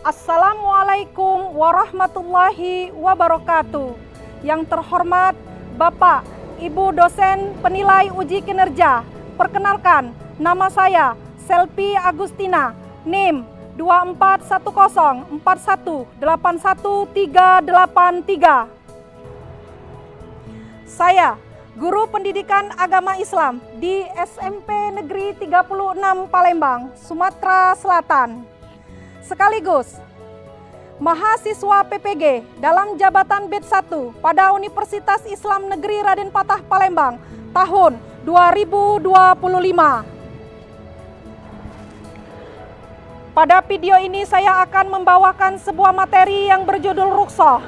Assalamualaikum warahmatullahi wabarakatuh. Yang terhormat Bapak, Ibu dosen penilai uji kinerja, perkenalkan, nama saya Selvi Agustina, NIM 24104181383. Saya guru pendidikan agama Islam di SMP Negeri 36 Palembang, Sumatera Selatan. Sekaligus mahasiswa PPG dalam jabatan B1 pada Universitas Islam Negeri Raden Patah Palembang tahun 2025. Pada video ini saya akan membawakan sebuah materi yang berjudul Rukhsah,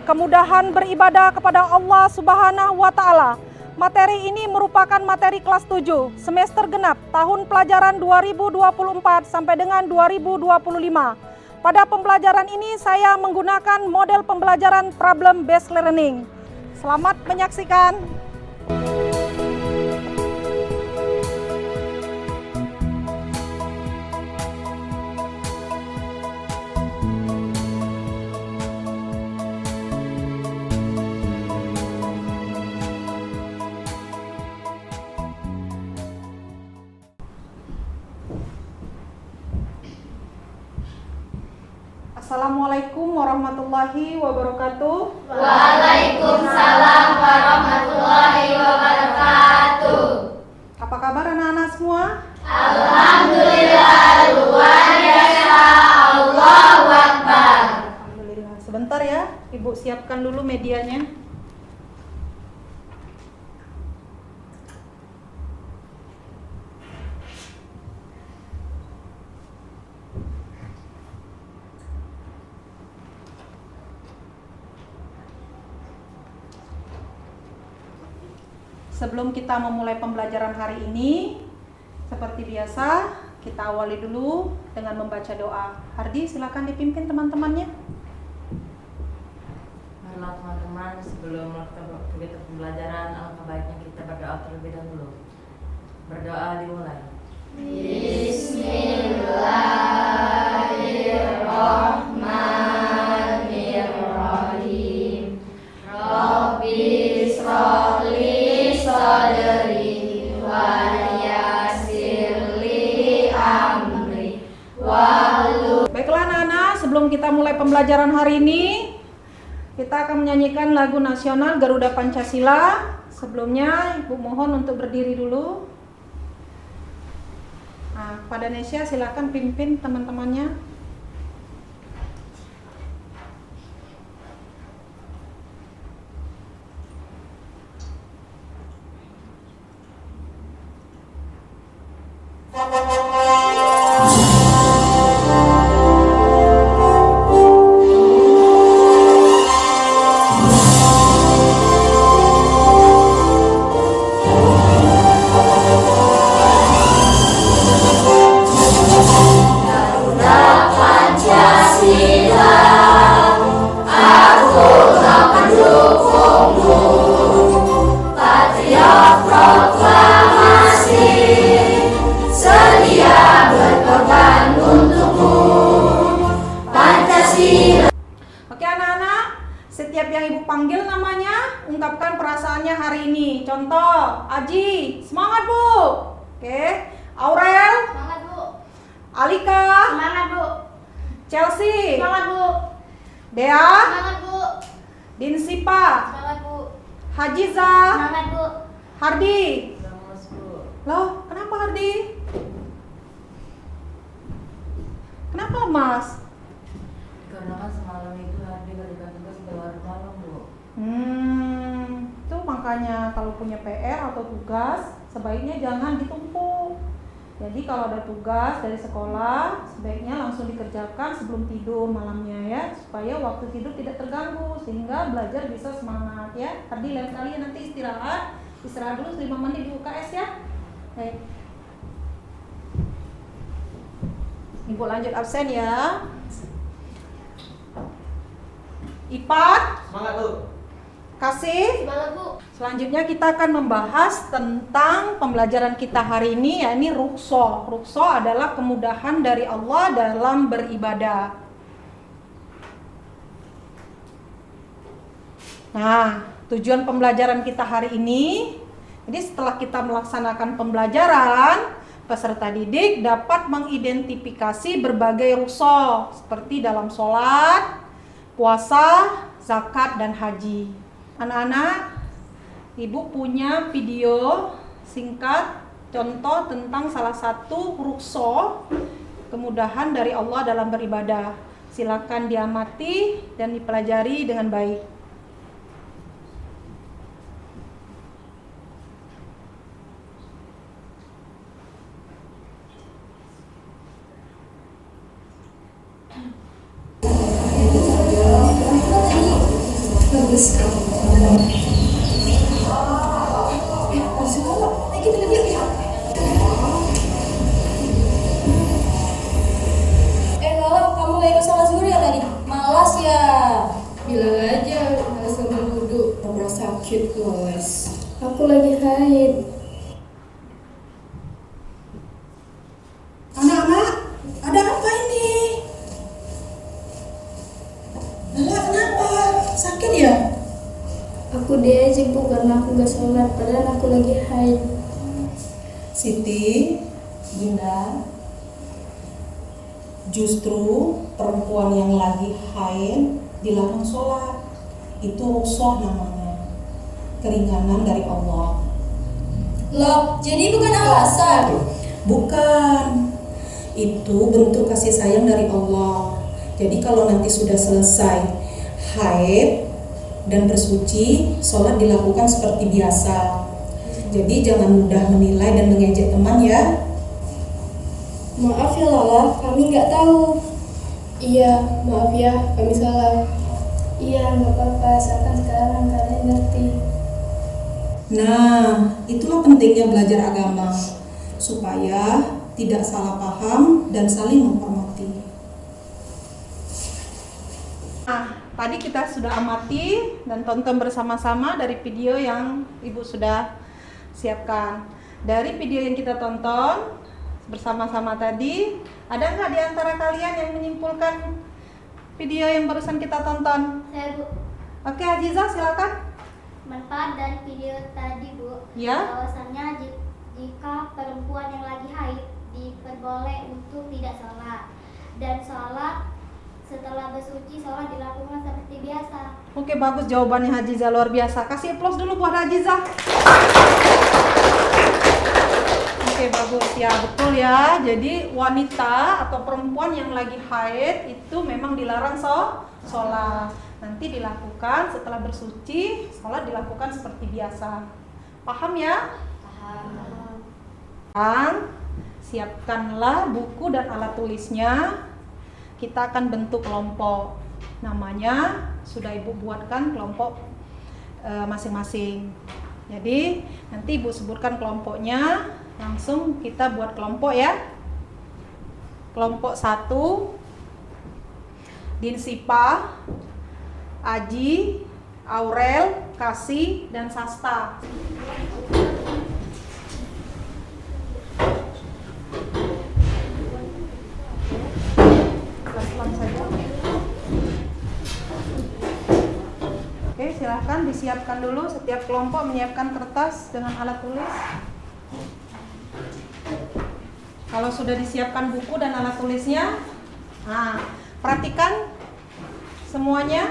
kemudahan beribadah kepada Allah Subhanahu wa Ta'ala. Materi ini merupakan materi kelas 7 semester genap tahun pelajaran 2024 sampai dengan 2025. Pada pembelajaran ini saya menggunakan model pembelajaran problem based learning. Selamat menyaksikan. Assalamualaikum warahmatullahi wabarakatuh. Waalaikumsalam warahmatullahi wabarakatuh. Apa kabar anak-anak semua? Alhamdulillah, luar biasa, Allahu Akbar. Alhamdulillah. Sebentar ya, Ibu siapkan dulu medianya. Sebelum kita memulai pembelajaran hari ini, seperti biasa, kita awali dulu dengan membaca doa. Hardi, silakan dipimpin teman-temannya. Baiklah teman-teman, sebelum kita pembelajaran, alangkah baiknya kita berdoa terlebih dahulu. Berdoa dimulai. Bismillahirrahmanirrahim. Rabbi shrahli sadri wa yassirli amri wahlul. Baiklah anak-anak, sebelum kita mulai pembelajaran hari ini, kita akan menyanyikan lagu nasional Garuda Pancasila. Sebelumnya, Ibu mohon untuk berdiri dulu. Nah, pada Nesya silakan pimpin teman-temannya. Oke anak-anak, setiap yang Ibu panggil namanya, ungkapkan perasaannya hari ini. Contoh, Aji, semangat Bu. Oke, Aurel, Semangat Bu. Alika, Semangat Bu. Chelsea, Semangat Bu. Dea, Semangat Bu. Dinsipa, Semangat Bu. Hajiza, Semangat Bu. Hardi. Lemes Bu. Loh, kenapa Hardi? Kenapa lemas? Karena kan semalam itu Hardi berikan tugas sampai larut malam Bu. Itu makanya kalau punya PR atau tugas sebaiknya jangan ditumpuk. Jadi kalau ada tugas dari sekolah sebaiknya langsung dikerjakan sebelum tidur malamnya ya, supaya waktu tidur tidak terganggu sehingga belajar bisa semangat ya. Hardi lain kali nanti istirahat dulu 5 menit di UKS ya. Baik. Ibu lanjut absen ya. Ipat, Semangat Bu. Kasih. Semangat Bu. Selanjutnya kita akan membahas tentang pembelajaran kita hari ini, yakni rukhsah. Rukhsah adalah kemudahan dari Allah dalam beribadah. Nah, tujuan pembelajaran kita hari ini, jadi setelah kita melaksanakan pembelajaran, peserta didik dapat mengidentifikasi berbagai rukhsah seperti dalam sholat, puasa, zakat, dan haji. Anak-anak, Ibu punya video singkat contoh tentang salah satu rukhsah kemudahan dari Allah dalam beribadah. Silakan diamati dan dipelajari dengan baik. Kalau kamu gak ikut sholat zuhur ya tadi? Malas ya? Bilang aja, nggak sama duduk, pernah sakit males. Aku lagi haid. Anak-anak, ada apa ini? Lala, kenapa? Sakit ya? Aku diejek Bu karena aku gak sholat, padahal aku lagi haid. Siti, Dinda, justru perempuan yang lagi haid dilarang sholat. Itu rukhsah namanya, keringanan dari Allah. Loh, jadi bukan alasan? Bukan, itu bentuk kasih sayang dari Allah. Jadi kalau nanti sudah selesai haid dan bersuci, sholat dilakukan seperti biasa. Jadi jangan mudah menilai dan mengejek teman ya. Maaf ya Lala, kami nggak tahu. Iya, maaf ya, kami salah. Iya, nggak apa-apa, asalkan sekarang kalian ngerti. Nah, itulah pentingnya belajar agama, supaya tidak salah paham dan saling menghormati. Nah, tadi kita sudah amati dan tonton bersama-sama dari video yang Ibu sudah siapkan. Dari video yang kita tonton bersama-sama tadi, ada nggak di antara kalian yang menyimpulkan video yang barusan kita tonton? Saya Bu. Oke, Aziza silakan. Manfaat dari video tadi Bu, Ya. bahwasannya jika perempuan yang lagi haid diperboleh untuk tidak sholat, dan sholat setelah bersuci, sholat dilakukan seperti biasa. Oke, bagus jawabannya Hajiza, luar biasa. Kasih aplaus dulu buat Hajiza. Oke, bagus ya, betul ya. Jadi wanita atau perempuan yang lagi haid itu memang dilarang sholat. Nanti dilakukan setelah bersuci, sholat dilakukan seperti biasa. Paham ya? Paham. Siapkanlah buku dan alat tulisnya. Kita akan bentuk kelompok. Namanya sudah Ibu buatkan kelompok masing-masing. Jadi nanti Ibu sebutkan kelompoknya, langsung kita buat kelompok ya. Kelompok 1, Dinsipa, Aji, Aurel, Kasih, dan Sasta. Pelan-pelan saja. Oke, silahkan disiapkan dulu. Setiap kelompok menyiapkan kertas dengan alat tulis. Kalau sudah disiapkan buku dan alat tulisnya, nah, perhatikan semuanya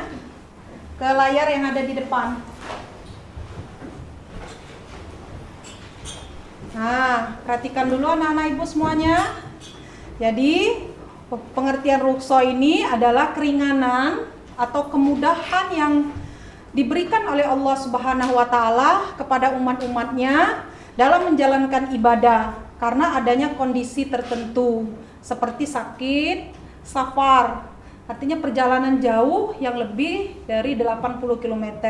ke layar yang ada di depan. Nah, perhatikan dulu anak-anak Ibu semuanya. Jadi, pengertian rukhsah ini adalah keringanan atau kemudahan yang diberikan oleh Allah Subhanahu wa taala kepada umat-umatnya dalam menjalankan ibadah karena adanya kondisi tertentu seperti sakit, safar. Artinya perjalanan jauh yang lebih dari 80 km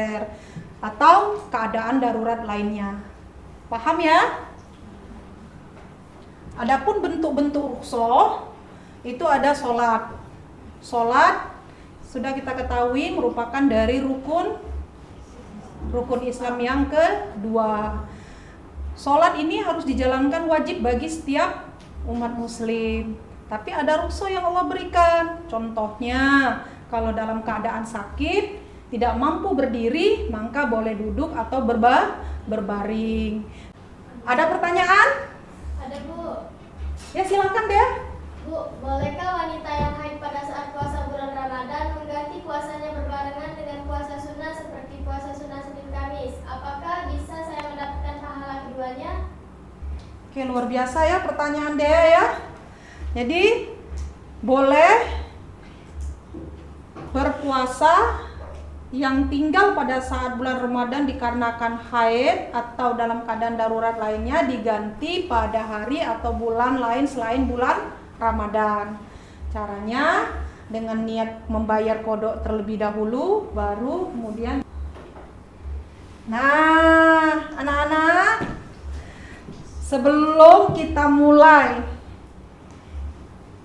atau keadaan darurat lainnya. Paham ya? Adapun bentuk-bentuk rukhsah itu ada sholat. Sholat sudah kita ketahui merupakan dari rukun Islam yang kedua. Sholat ini harus dijalankan wajib bagi setiap umat muslim. Tapi ada rukhsah yang Allah berikan. Contohnya, kalau dalam keadaan sakit tidak mampu berdiri, maka boleh duduk atau berbaring. Ada pertanyaan? Ada, Bu. Ya silakan deh. Bu, bolehkah wanita yang haid pada saat puasa bulan Ramadan mengganti puasanya berbarengan dengan puasa sunnah seperti puasa sunnah Senin Kamis? Apakah bisa saya mendapatkan pahala keduanya? Oke, luar biasa ya pertanyaan Dea ya. Jadi boleh berpuasa yang tinggal pada saat bulan Ramadan dikarenakan haid atau dalam keadaan darurat lainnya diganti pada hari atau bulan lain selain bulan Ramadan. Caranya dengan niat membayar qada terlebih dahulu, baru kemudian. Nah, anak-anak, sebelum kita mulai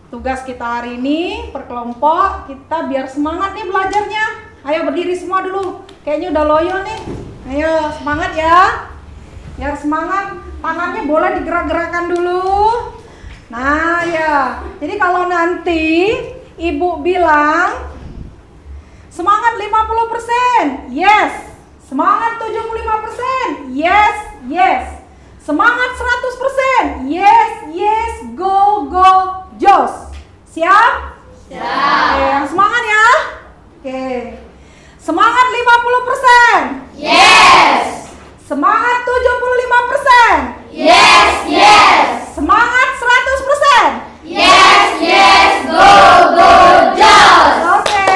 tugas kita hari ini per kelompok, kita biar semangat nih belajarnya. Ayo berdiri semua dulu. Kayaknya udah loyo nih. Ayo semangat ya. Biar semangat. Tangannya boleh digerak-gerakkan dulu. Nah ya. Jadi kalau nanti ibu bilang semangat 50%. Yes. Semangat 75%. Yes, yes. Semangat 100%. Yes, yes. Go, go. Jos. Siap? Siap. Oke, yang semangat ya. Oke. Semangat 50%. Yes. Semangat 75%. Yes, yes. Semangat 100%. Yes, yes. Go, go, Jos. Oke,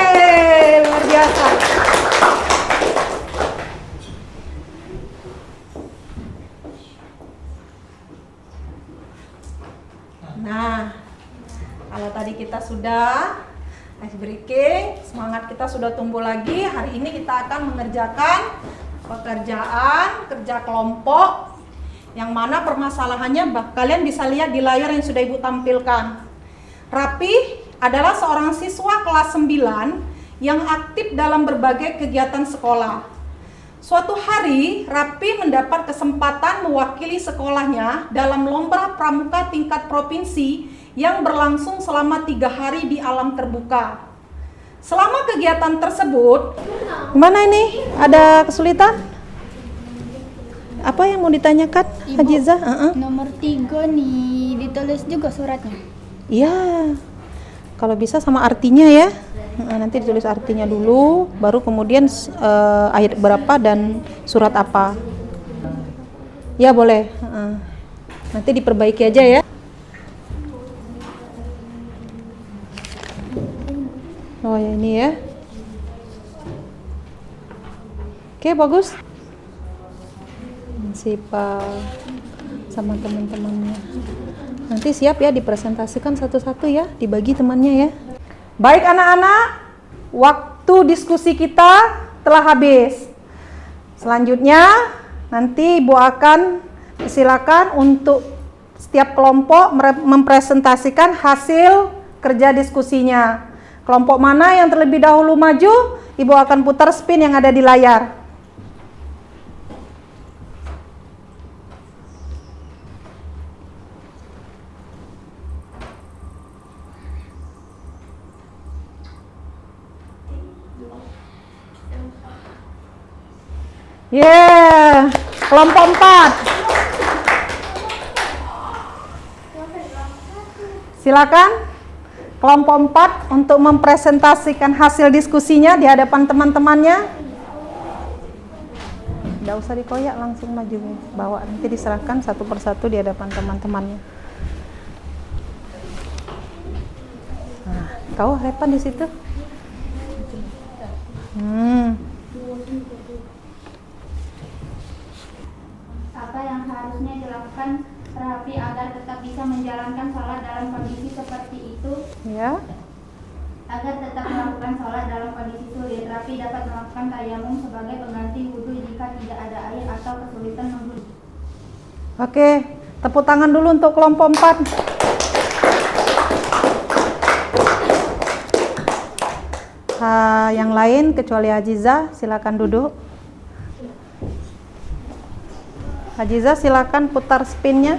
luar biasa. Nah, kalau tadi kita sudah ice breaking, semangat kita sudah tumbuh lagi. Hari ini kita akan mengerjakan pekerjaan kerja kelompok yang mana permasalahannya kalian bisa lihat di layar yang sudah Ibu tampilkan. Rapi adalah seorang siswa kelas 9 yang aktif dalam berbagai kegiatan sekolah. Suatu hari, Rapi mendapat kesempatan mewakili sekolahnya dalam lomba pramuka tingkat provinsi yang berlangsung selama 3 hari di alam terbuka. Selama kegiatan tersebut, mana ini? Ada kesulitan? Apa yang mau ditanyakan, Hajiza? Nomor 3 nih, ditulis juga suratnya. Iya, kalau bisa sama artinya ya. Nanti ditulis artinya dulu, baru kemudian ayat berapa dan surat apa. Ya boleh. Nanti diperbaiki aja ya. Oh ya ini ya. Oke bagus. Sipal sama teman-temannya. Nanti siap ya dipresentasikan satu-satu ya, dibagi temannya ya. Baik anak-anak, waktu diskusi kita telah habis. Selanjutnya nanti Ibu akan silakan untuk setiap kelompok mempresentasikan hasil kerja diskusinya. Kelompok mana yang terlebih dahulu maju, Ibu akan putar spin yang ada di layar. Yeah, kelompok 4. Silakan kelompok 4 untuk mempresentasikan hasil diskusinya di hadapan teman-temannya. Tidak usah dikoyak, langsung maju bawa, nanti diserahkan satu persatu di hadapan teman-temannya. Nah, kau Repan di situ. Apa yang harusnya dilakukan Rapi agar tetap bisa menjalankan sholat dalam kondisi seperti itu? Ya. Agar tetap melakukan sholat dalam kondisi sulit, Rapi dapat melakukan tayamum sebagai pengganti wudhu jika tidak ada air atau kesulitan menggunakan. Oke, tepuk tangan dulu untuk kelompok 4. Yang lain kecuali Hajiza, silakan duduk. Hajiza silakan putar spinnya.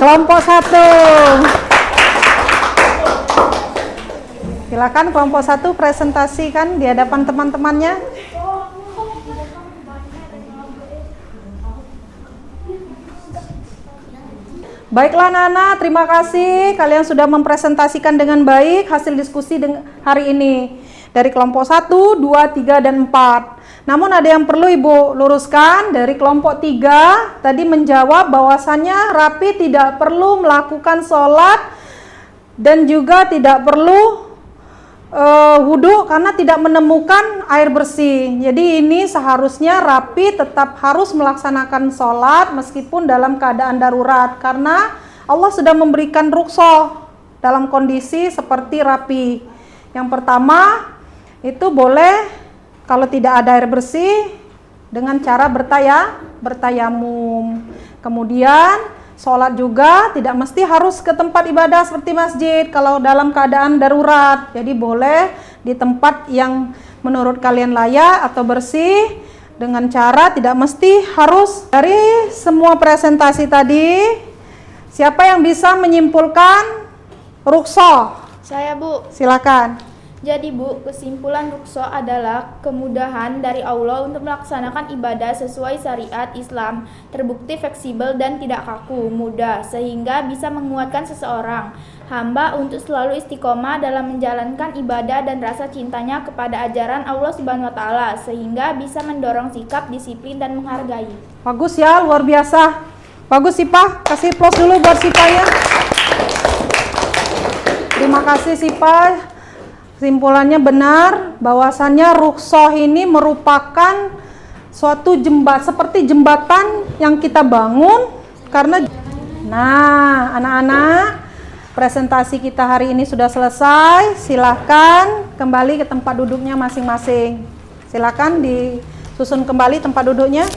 Kelompok 1. Silakan kelompok 1 presentasikan di hadapan teman-temannya. Baiklah Nana, terima kasih kalian sudah mempresentasikan dengan baik hasil diskusi hari ini dari kelompok 1, 2, 3, dan 4. Namun ada yang perlu Ibu luruskan. Dari kelompok 3 tadi menjawab bahwasannya Rapi tidak perlu melakukan sholat dan juga tidak perlu wudhu karena tidak menemukan air bersih. Jadi ini seharusnya Rapi tetap harus melaksanakan sholat meskipun dalam keadaan darurat, karena Allah sudah memberikan rukhsah dalam kondisi seperti Rapi. Yang pertama itu boleh kalau tidak ada air bersih dengan cara bertayamum. Kemudian sholat juga tidak mesti harus ke tempat ibadah seperti masjid kalau dalam keadaan darurat. Jadi boleh di tempat yang menurut kalian layak atau bersih dengan cara tidak mesti harus. Dari semua presentasi tadi, siapa yang bisa menyimpulkan rukhsah? Saya, Bu. Silakan. Jadi Bu, kesimpulan rukhsah adalah kemudahan dari Allah untuk melaksanakan ibadah sesuai syariat Islam, terbukti fleksibel dan tidak kaku, mudah, sehingga bisa menguatkan seseorang hamba untuk selalu istiqomah dalam menjalankan ibadah dan rasa cintanya kepada ajaran Allah Subhanahu wa taala, sehingga bisa mendorong sikap disiplin dan menghargai. Bagus ya, luar biasa. Bagus Sipah, kasih plus dulu buat Sipahnya. Terima kasih Sipah. Kesimpulannya benar, bahwasannya rukhsah ini merupakan suatu seperti jembatan yang kita bangun karena. Nah, anak-anak, presentasi kita hari ini sudah selesai. Silahkan kembali ke tempat duduknya masing-masing. Silahkan disusun kembali tempat duduknya.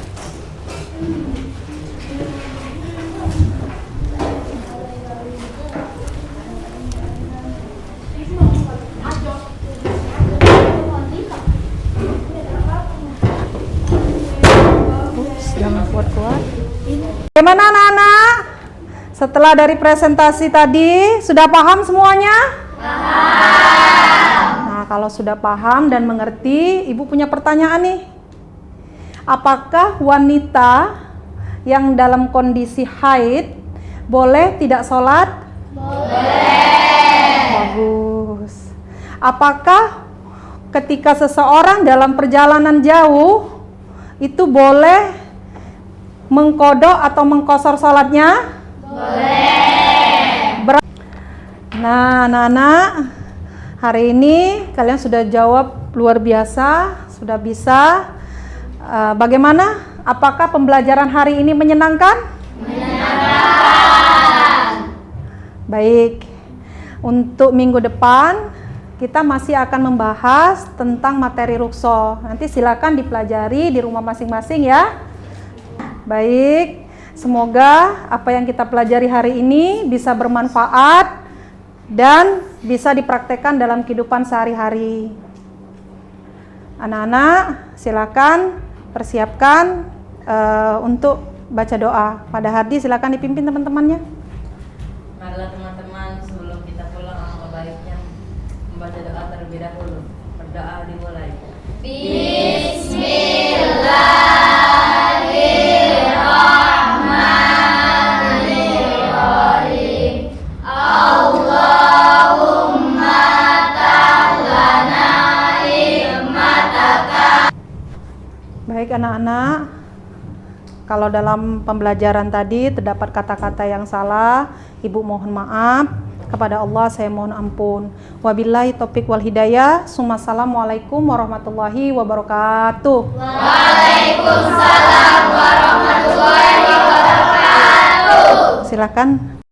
Jangan kuat-kuat. Bagaimana anak-anak? Setelah dari presentasi tadi, sudah paham semuanya? Paham. Nah, kalau sudah paham dan mengerti, Ibu punya pertanyaan nih. Apakah wanita yang dalam kondisi haid boleh tidak sholat? Boleh. Bagus. Apakah ketika seseorang dalam perjalanan jauh itu boleh mengkodok atau mengkosor sholatnya? Boleh. Nah, anak-anak, hari ini kalian sudah jawab luar biasa, sudah bisa. Bagaimana? Apakah pembelajaran hari ini menyenangkan? Menyenangkan. Baik. Untuk minggu depan kita masih akan membahas tentang materi rukhsah. Nanti silakan dipelajari di rumah masing-masing ya. Baik, semoga apa yang kita pelajari hari ini bisa bermanfaat dan bisa dipraktekkan dalam kehidupan sehari-hari. Anak-anak, silakan persiapkan untuk baca doa. Pada Hardi silakan dipimpin teman-temannya. Marilah teman-teman, sebelum kita pulang alangkah baiknya membaca doa terlebih dahulu. Berdoa dimulai. Bismillahirrahmanirrahim. Allahumma ta'lana hikmataka. Baik anak-anak, kalau dalam pembelajaran tadi terdapat kata-kata yang salah, Ibu mohon maaf. Kepada Allah saya mohon ampun. Wabillahi taufiq wal hidayah. Assalamualaikum warahmatullahi wabarakatuh. Waalaikumsalam warahmatullahi wabarakatuh. Silakan.